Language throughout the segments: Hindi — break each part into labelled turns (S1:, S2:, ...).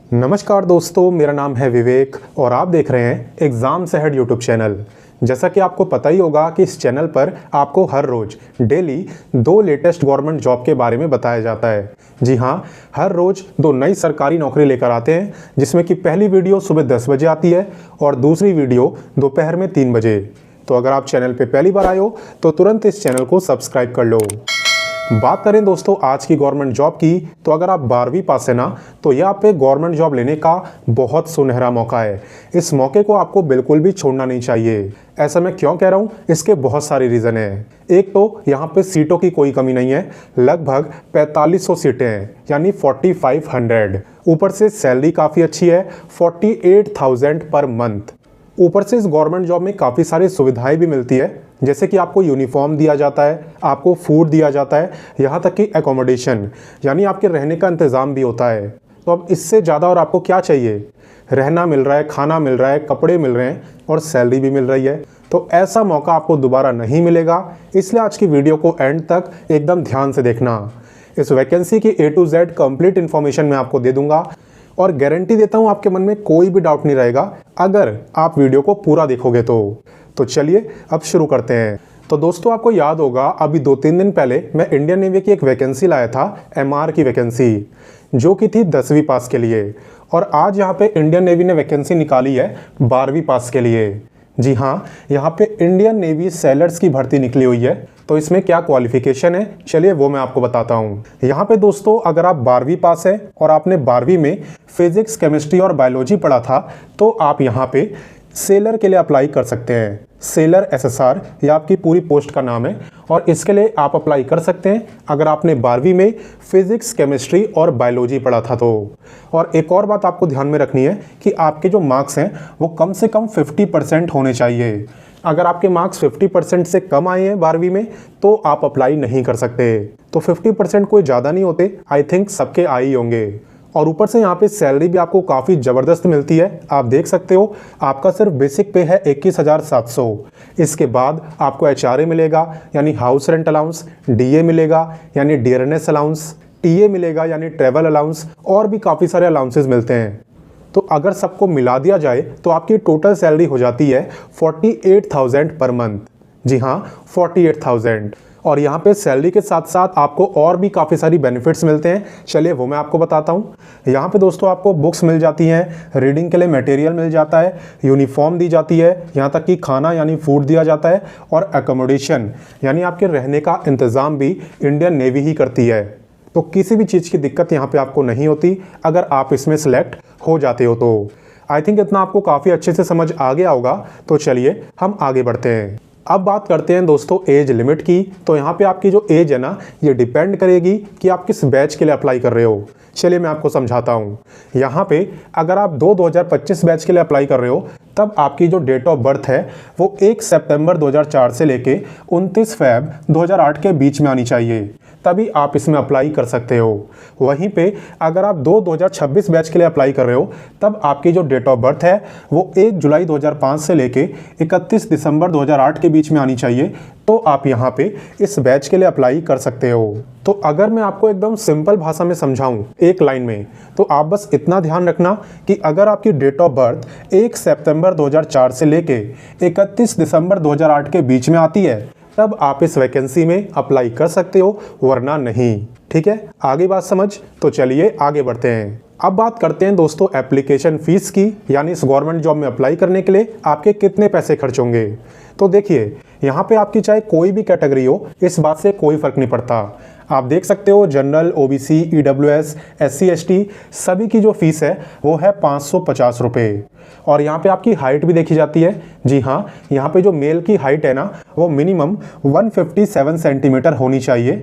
S1: नमस्कार दोस्तों, मेरा नाम है विवेक और आप देख रहे हैं एग्ज़ाम से हेड यूट्यूब चैनल। जैसा कि आपको पता ही होगा कि इस चैनल पर आपको हर रोज़ डेली 2 लेटेस्ट गवर्नमेंट जॉब के बारे में बताया जाता है। जी हाँ, हर रोज़ 2 नई सरकारी नौकरी लेकर आते हैं, जिसमें कि पहली वीडियो सुबह 10 बजे आती है और दूसरी वीडियो दोपहर में 3 बजे। तो अगर आप चैनल पर पहली बार आए हो तो तुरंत इस चैनल को सब्सक्राइब कर लो। बात करें दोस्तों आज की गवर्नमेंट जॉब की, तो अगर आप 12वीं पास है ना, तो यह आप पे गवर्नमेंट जॉब लेने का बहुत सुनहरा मौका है। इस मौके को आपको बिल्कुल भी छोड़ना नहीं चाहिए। ऐसा मैं क्यों कह रहा हूँ, इसके बहुत सारे रीज़न हैं। एक तो यहाँ पे सीटों की कोई कमी नहीं है, लगभग 4500 सीटें हैं, यानी 4500। ऊपर से सैलरी काफ़ी अच्छी है, 48,000 पर मंथ। ऊपर से इस गवर्नमेंट जॉब में काफ़ी सारी सुविधाएं भी मिलती है, जैसे कि आपको यूनिफॉर्म दिया जाता है, आपको फूड दिया जाता है, यहाँ तक कि एकोमोडेशन यानी आपके रहने का इंतज़ाम भी होता है। तो अब इससे ज़्यादा और आपको क्या चाहिए? रहना मिल रहा है, खाना मिल रहा है, कपड़े मिल रहे हैं और सैलरी भी मिल रही है। तो ऐसा मौका आपको दोबारा नहीं मिलेगा, इसलिए आज की वीडियो को एंड तक एकदम ध्यान से देखना। इस वैकेंसी की A to Z complete information मैं आपको दे दूंगा और गारंटी देता हूँ आपके मन में कोई भी डाउट नहीं रहेगा अगर आप वीडियो को पूरा देखोगे तो चलिए अब शुरू करते हैं। तो दोस्तों आपको याद होगा अभी 2-3 दिन पहले मैं इंडियन नेवी की एक वैकेंसी लाया था, MR की वैकेंसी, जो कि थी 10वीं पास के लिए। और आज यहाँ पे इंडियन नेवी ने वैकेंसी निकाली है 12वीं पास के लिए। जी हाँ, यहाँ पे इंडियन नेवी सेलर्स की भर्ती निकली हुई है। तो इसमें क्या क्वालिफिकेशन है, चलिए वो मैं आपको बताता हूँ। यहाँ पे दोस्तों अगर आप 12वीं पास है और आपने 12वीं में फिजिक्स, केमिस्ट्री और बायोलॉजी पढ़ा था, तो आप यहाँ पे सेलर के लिए अप्लाई कर सकते हैं। सेलर SSR ये आपकी पूरी पोस्ट का नाम है और इसके लिए आप अप्लाई कर सकते हैं अगर आपने 12वीं में फिजिक्स, केमिस्ट्री और बायोलॉजी पढ़ा था तो। और एक और बात आपको ध्यान में रखनी है कि आपके जो मार्क्स हैं वो कम से कम 50% होने चाहिए। अगर आपके मार्क्स 50% से कम आए हैं 12वीं में तो आप अप्लाई नहीं कर सकते। तो 50% कोई ज़्यादा नहीं होते, आई थिंक सबके आए ही होंगे। और ऊपर से यहाँ पे सैलरी भी आपको काफ़ी ज़बरदस्त मिलती है। आप देख सकते हो आपका सिर्फ बेसिक पे है 21,700। इसके बाद आपको HRA मिलेगा यानी हाउस रेंट अलाउंस, DA मिलेगा यानी डियरनेस अलाउंस, TA मिलेगा यानी ट्रैवल अलाउंस और भी काफ़ी सारे अलाउंसेस मिलते हैं। तो अगर सबको मिला दिया जाए तो आपकी टोटल सैलरी हो जाती है 48,000 पर मंथ। जी हाँ, 48,000। और यहाँ पे सैलरी के साथ साथ आपको और भी काफ़ी सारी बेनिफिट्स मिलते हैं, चलिए वो मैं आपको बताता हूँ। यहाँ पे दोस्तों आपको बुक्स मिल जाती हैं, रीडिंग के लिए मटेरियल मिल जाता है, यूनिफॉर्म दी जाती है, यहाँ तक कि खाना यानी फूड दिया जाता है और एकोमोडेशन यानी आपके रहने का इंतज़ाम भी इंडियन नेवी ही करती है। तो किसी भी चीज़ की दिक्कत यहाँ पर आपको नहीं होती अगर आप इसमें सेलेक्ट हो जाते हो तो। आई थिंक इतना आपको काफ़ी अच्छे से समझ आ गया होगा। तो चलिए हम आगे बढ़ते हैं। अब बात करते हैं दोस्तों एज लिमिट की। तो यहाँ पे आपकी जो एज है ना, ये डिपेंड करेगी कि आप किस बैच के लिए अप्लाई कर रहे हो। चलिए मैं आपको समझाता हूँ। यहाँ पे अगर आप 2025 बैच के लिए अप्लाई कर रहे हो तब आपकी जो डेट ऑफ बर्थ है वो 1 सितंबर 2004 से लेके 29 फरवरी 2008 के बीच में आनी चाहिए, तभी आप इसमें अप्लाई कर सकते हो। वहीं पे अगर आप 2026 बैच के लिए अप्लाई कर रहे हो तब आपकी जो डेट ऑफ बर्थ है वो 1 जुलाई 2005 से लेके 31 दिसंबर 2008 के बीच में आनी चाहिए, तो आप यहाँ पे इस बैच के लिए अप्लाई कर सकते हो। तो अगर मैं आपको एकदम सिंपल भाषा में समझाऊं एक लाइन में, तो आप बस इतना ध्यान रखना कि अगर आपकी डेट ऑफ बर्थ 1 सितंबर 2004 से लेके 31 दिसंबर 2008 के बीच में आती है तब आप इस वैकेंसी में अप्लाई कर सकते हो, वरना नहीं। ठीक है, आगे बात समझ? तो चलिए आगे बढ़ते हैं। अब बात करते हैं दोस्तों एप्लीकेशन फ़ीस की, यानी इस गवर्नमेंट जॉब में अप्लाई करने के लिए आपके कितने पैसे खर्च होंगे। तो देखिए यहाँ पे आपकी चाहे कोई भी कैटेगरी हो, इस बात से कोई फ़र्क नहीं पड़ता। आप देख सकते हो general, OBC, EWS, SC ST सभी की जो फ़ीस है वो है 550 रुपये। और यहाँ पे आपकी हाइट भी देखी जाती है। जी हाँ, यहाँ पे जो मेल की हाइट है ना वो मिनिमम 157 सेंटीमीटर होनी चाहिए,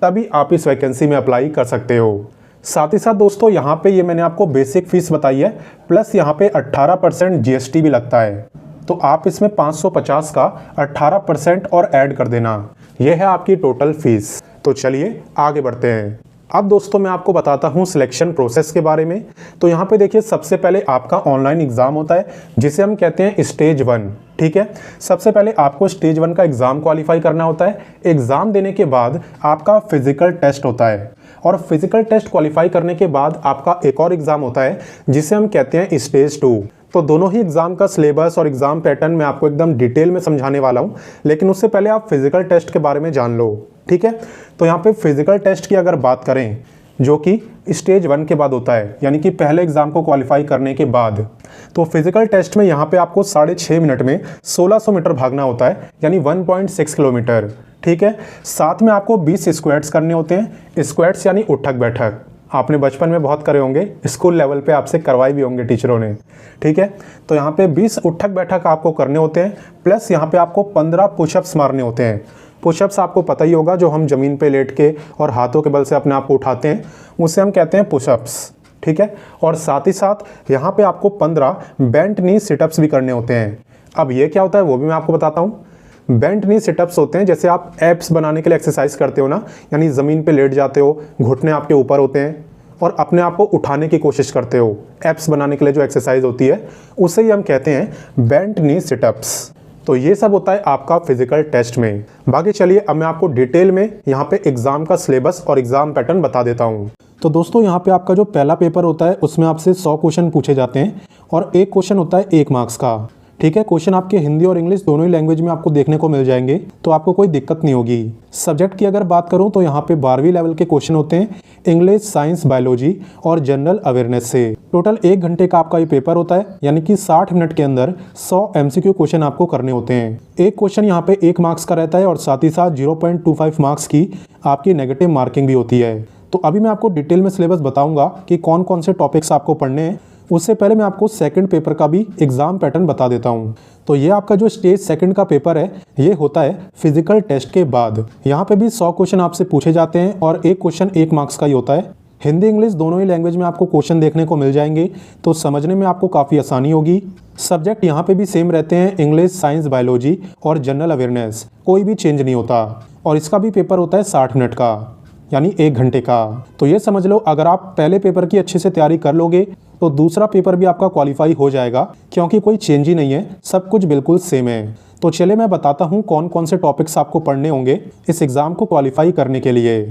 S1: तभी आप इस वैकेंसी में अप्लाई कर सकते हो। साथ ही साथ दोस्तों यहाँ पे ये मैंने आपको बेसिक फ़ीस बताई है, प्लस यहाँ पे 18% GST भी लगता है। तो आप इसमें 550 का 18% और ऐड कर देना, यह है आपकी टोटल फीस। तो चलिए आगे बढ़ते हैं। अब दोस्तों मैं आपको बताता हूँ सिलेक्शन प्रोसेस के बारे में। तो यहाँ पे देखिए सबसे पहले आपका ऑनलाइन एग्ज़ाम होता है जिसे हम कहते हैं स्टेज 1। ठीक है। सबसे पहले आपको स्टेज 1 का एग्ज़ाम क्वालिफाई करना होता है। एग्ज़ाम देने के बाद आपका फिजिकल टेस्ट होता है और फिजिकल टेस्ट क्वालिफाई करने के बाद आपका एक और एग्ज़ाम होता है जिसे हम कहते हैं स्टेज 2। तो दोनों ही एग्ज़ाम का सिलेबस और एग्ज़ाम पैटर्न मैं आपको एकदम डिटेल में समझाने वाला हूँ, लेकिन उससे पहले आप फिजिकल टेस्ट के बारे में जान लो। ठीक है, तो यहाँ पे फिजिकल टेस्ट की अगर बात करें जो कि स्टेज 1 के बाद होता है, यानी कि पहले एग्ज़ाम को क्वालिफाई करने के बाद, तो फिजिकल टेस्ट में यहाँ पे आपको 6.5 मिनट में 1600 मीटर भागना होता है, यानी 1.6 किलोमीटर। ठीक है, साथ में आपको 20 स्क्वाट्स करने होते हैं। स्क्वाट्स यानी उठक बैठक, आपने बचपन में बहुत करे होंगे, स्कूल लेवल पे आपसे करवाई भी होंगे टीचरों ने। ठीक है, तो यहाँ पे 20 उठक बैठक आपको करने होते हैं, प्लस यहाँ पे आपको 15 पुशअप्स मारने होते हैं। पुशअप्स आपको पता ही होगा, जो हम ज़मीन पे लेट के और हाथों के बल से अपने आप को उठाते हैं, उसे हम कहते हैं पुशअप्स। ठीक है, और साथ ही साथ यहाँ पे आपको 15 बेंट नी सिटअप्स भी करने होते हैं। अब ये क्या होता है वो भी मैं आपको बताता हूँ। बेंट नी सिटअप्स होते हैं जैसे आप एब्स बनाने के लिए एक्सरसाइज करते हो ना, यानी ज़मीन पे लेट जाते हो, घुटने आपके ऊपर होते हैं और अपने आप को उठाने की कोशिश करते हो। एब्स बनाने के लिए जो एक्सरसाइज होती है उसे ही हम कहते हैं बेंट नी सिटअप्स। तो ये सब होता है आपका फिजिकल टेस्ट में। बाकी चलिए अब मैं आपको डिटेल में यहाँ पे एग्जाम का सिलेबस और एग्जाम पैटर्न बता देता हूँ। तो दोस्तों यहाँ पे आपका जो पहला पेपर होता है उसमें आपसे 100 क्वेश्चन पूछे जाते हैं और एक क्वेश्चन होता है 1 मार्क्स का। ठीक है, क्वेश्चन आपके हिंदी और इंग्लिश दोनों ही लैंग्वेज में आपको देखने को मिल जाएंगे, तो आपको कोई दिक्कत नहीं होगी। सब्जेक्ट की अगर बात करूं तो यहाँ पे 12वीं लेवल के क्वेश्चन होते हैं इंग्लिश, साइंस, बायोलॉजी और जनरल अवेयरनेस से। टोटल 1 घंटे का आपका ये पेपर होता है, यानी कि 60 मिनट के अंदर 100 MCQ क्वेश्चन आपको करने होते हैं। एक क्वेश्चन यहाँ पे 1 मार्क्स का रहता है और साथ ही साथ 0.25 मार्क्स की आपकी नेगेटिव मार्किंग भी होती है। तो अभी मैं आपको डिटेल में सिलेबस बताऊंगा कि कौन कौन से टॉपिक्स आपको पढ़ने हैं। उससे पहले मैं आपको सेकंड पेपर का भी एग्जाम पैटर्न बता देता हूं। तो ये आपका जो स्टेज 2 का पेपर है ये होता है फिजिकल टेस्ट के बाद। यहाँ पे भी 100 क्वेश्चन आपसे पूछे जाते हैं और एक क्वेश्चन 1 मार्क्स का ही होता है। हिंदी इंग्लिश दोनों ही लैंग्वेज में आपको क्वेश्चन देखने को मिल जाएंगे, तो समझने में आपको काफ़ी आसानी होगी। सब्जेक्ट यहाँ पे भी सेम रहते हैं, इंग्लिश, साइंस, बायोलॉजी और जनरल अवेयरनेस, कोई भी चेंज नहीं होता। और इसका भी पेपर होता है 60 मिनट का, यानी 1 घंटे का। तो ये समझ लो अगर आप पहले पेपर की अच्छे से तैयारी कर लोगे तो दूसरा पेपर भी आपका क्वालिफाई हो जाएगा, क्योंकि कोई चेंज ही नहीं है, सब कुछ बिल्कुल सेम है। तो चलिए मैं बताता हूँ कौन कौन से टॉपिक्स आपको पढ़ने होंगे इस एग्ज़ाम को क्वालिफाई करने के लिए।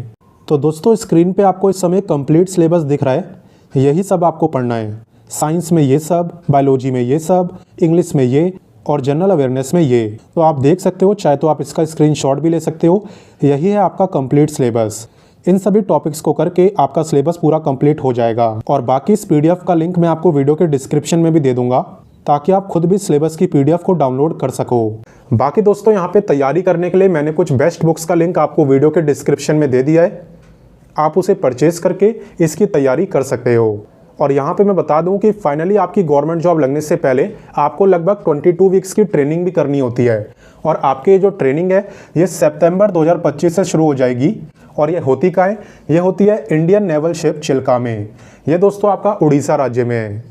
S1: तो दोस्तों स्क्रीन पे आपको इस समय कंप्लीट सिलेबस दिख रहा है, यही सब आपको पढ़ना है। साइंस में ये सब, बायोलॉजी में ये सब, इंग्लिश में ये और जनरल अवेयरनेस में ये। तो आप देख सकते हो, चाहे तो आप इसका स्क्रीनशॉट भी ले सकते हो। यही है आपका कंप्लीट सिलेबस। इन सभी टॉपिक्स को करके आपका सिलेबस पूरा कंप्लीट हो जाएगा। और बाकी इस PDF का लिंक मैं आपको वीडियो के डिस्क्रिप्शन में भी दे दूंगा, ताकि आप खुद भी सिलेबस की PDF को डाउनलोड कर सको। बाकी दोस्तों यहाँ पे तैयारी करने के लिए मैंने कुछ बेस्ट बुक्स का लिंक आपको वीडियो के डिस्क्रिप्शन में दे दिया है, आप उसे परचेज करके इसकी तैयारी कर सकते हो। और यहाँ पे मैं बता दूं कि फाइनली आपकी गवर्नमेंट जॉब लगने से पहले आपको लगभग 22 वीक्स की ट्रेनिंग भी करनी होती है। और आपकी जो ट्रेनिंग है ये सितंबर 2025 से शुरू हो जाएगी। और ये होती कहाँ है? ये होती है इंडियन नेवल शिप चिल्का में। ये दोस्तों आपका उड़ीसा राज्य में है।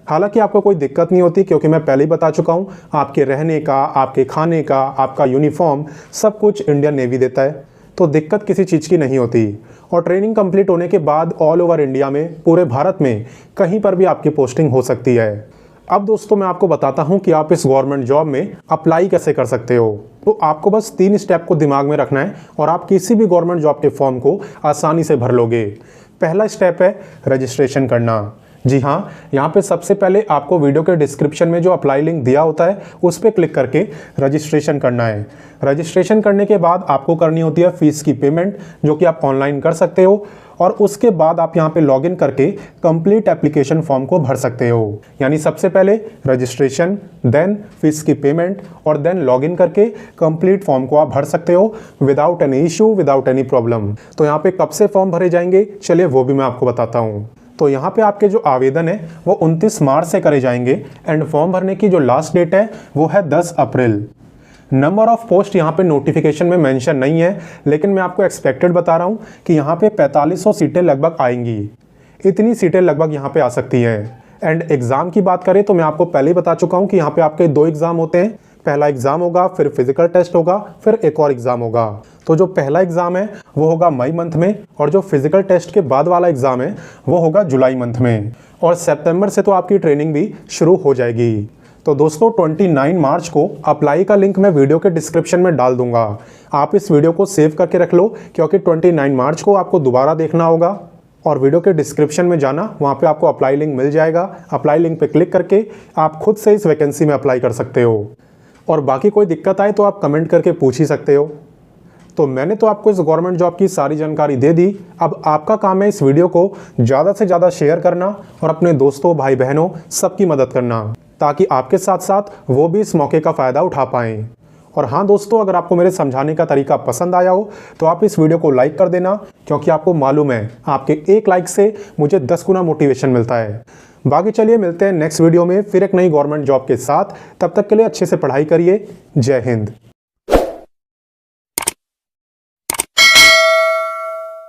S1: हालांकि आपको कोई दिक्कत नहीं होती, क्योंकि मैं पहले ही बता चुका हूँ, आपके रहने का, आपके खाने का, आपका यूनिफॉर्म सब कुछ इंडियन नेवी देता है, तो दिक्कत किसी चीज़ की नहीं होती। और ट्रेनिंग कंप्लीट होने के बाद ऑल ओवर इंडिया में, पूरे भारत में कहीं पर भी आपकी पोस्टिंग हो सकती है। अब दोस्तों मैं आपको बताता हूं कि आप इस गवर्नमेंट जॉब में अप्लाई कैसे कर सकते हो। तो आपको बस 3 स्टेप को दिमाग में रखना है और आप किसी भी गवर्नमेंट जॉब के फॉर्म को आसानी से भर लोगे। पहला स्टेप है रजिस्ट्रेशन करना। जी हाँ, यहाँ पे सबसे पहले आपको वीडियो के डिस्क्रिप्शन में जो अप्लाई लिंक दिया होता है उस पर क्लिक करके रजिस्ट्रेशन करना है। रजिस्ट्रेशन करने के बाद आपको करनी होती है फीस की पेमेंट, जो कि आप ऑनलाइन कर सकते हो। और उसके बाद आप यहाँ पे लॉगिन करके कंप्लीट एप्लीकेशन फॉर्म को भर सकते हो। यानी सबसे पहले रजिस्ट्रेशन, देन फीस की पेमेंट और देन लॉगिन करके कंप्लीट फॉर्म को आप भर सकते हो without any issue, without any problem. तो यहाँ पे कब से फॉर्म भरे जाएंगे, चलिए वो भी मैं आपको बताता हूँ। तो यहाँ पे आपके जो आवेदन है वो 29 मार्च से करे जाएंगे एंड फॉर्म भरने की जो लास्ट डेट है वो है 10 अप्रैल। नंबर ऑफ पोस्ट यहाँ पे नोटिफिकेशन में मेंशन नहीं है, लेकिन मैं आपको एक्सपेक्टेड बता रहा हूँ कि यहाँ पे 4500 सीटें लगभग आएंगी। इतनी सीटें लगभग यहाँ पे आ सकती हैं। एंड एग्ज़ाम की बात करें तो मैं आपको पहले ही बता चुका हूँ कि यहाँ पे आपके 2 एग्ज़ाम होते हैं। पहला एग्ज़ाम होगा, फिर फिजिकल टेस्ट होगा, फिर एक और एग्ज़ाम होगा। तो जो पहला एग्ज़ाम है वो होगा मई मंथ में, और जो फिजिकल टेस्ट के बाद वाला एग्ज़ाम है वो होगा जुलाई मंथ में। और सितंबर से तो आपकी ट्रेनिंग भी शुरू हो जाएगी। तो दोस्तों 29 मार्च को अप्लाई का लिंक मैं वीडियो के डिस्क्रिप्शन में डाल दूंगा। आप इस वीडियो को सेव करके रख लो, क्योंकि 29 मार्च को आपको दोबारा देखना होगा और वीडियो के डिस्क्रिप्शन में जाना, वहाँ पे आपको अप्लाई लिंक मिल जाएगा। अप्लाई लिंक पे क्लिक करके आप खुद से इस वैकेंसी में अप्लाई कर सकते हो। और बाकी कोई दिक्कत आए तो आप कमेंट करके पूछ ही सकते हो। तो मैंने तो आपको इस गवर्नमेंट जॉब की सारी जानकारी दे दी। अब आपका काम है इस वीडियो को ज़्यादा से ज़्यादा शेयर करना और अपने दोस्तों, भाई बहनों सबकी मदद करना, ताकि आपके साथ साथ वो भी इस मौके का फ़ायदा उठा पाएँ। और हाँ दोस्तों, अगर आपको मेरे समझाने का तरीका पसंद आया हो तो आप इस वीडियो को लाइक कर देना, क्योंकि आपको मालूम है आपके एक लाइक से मुझे 10 गुना मोटिवेशन मिलता है। बाकी चलिए मिलते हैं नेक्स्ट वीडियो में फिर एक नई गवर्नमेंट जॉब के साथ। तब तक के लिए अच्छे से पढ़ाई करिए। जय हिंद।